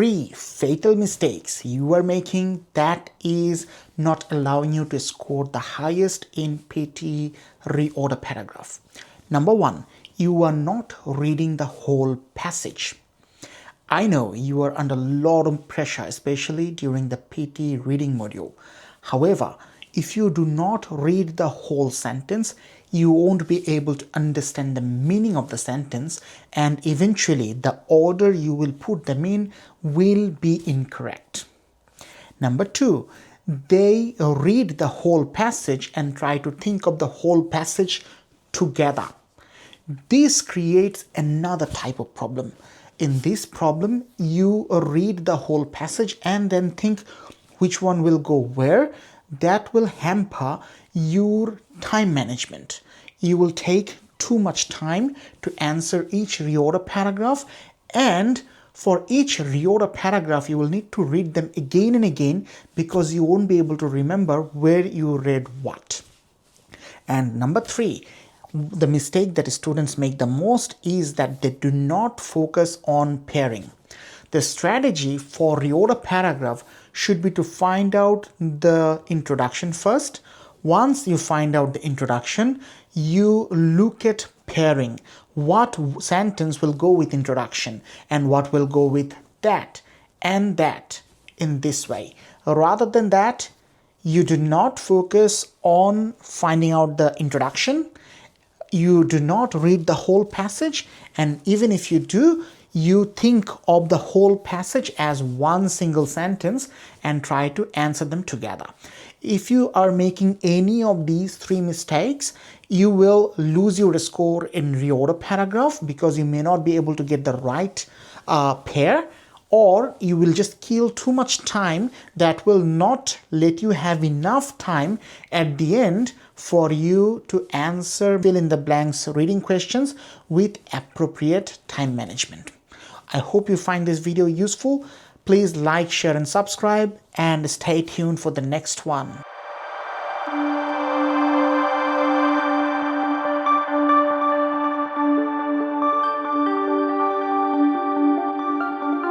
3 fatal mistakes you are making that is not allowing you to score the highest in PTE Reorder Paragraph. Number 1, you are not reading the whole passage. I know you are under a lot of pressure, especially during the PTE reading module. However, if you do not read the whole sentence, you won't be able to understand the meaning of the sentence, and eventually the order you will put them in will be incorrect. Number 2, they read the whole passage and try to think of the whole passage together. This creates another type of problem. In this problem, you read the whole passage and then think which one will go where. That will hamper your time management. You will take too much time to answer each reorder paragraph, and for each reorder paragraph you will need to read them again and again because you won't be able to remember where you read what. And number 3, the mistake that students make the most is that they do not focus on pairing. The strategy for reorder paragraph should be to find out the introduction first. Once you find out the introduction, you look at pairing. What sentence will go with introduction and what will go with that and that in this way. Rather than that, you do not focus on finding out the introduction. You do not read the whole passage, and even if you do, you think of the whole passage as one single sentence and try to answer them together. If you are making any of these 3 mistakes, you will lose your score in reorder paragraph because you may not be able to get the right pair, or you will just kill too much time that will not let you have enough time at the end for you to answer fill in the blanks reading questions with appropriate time management. I hope you find this video useful. Please like, share and subscribe, and stay tuned for the next one.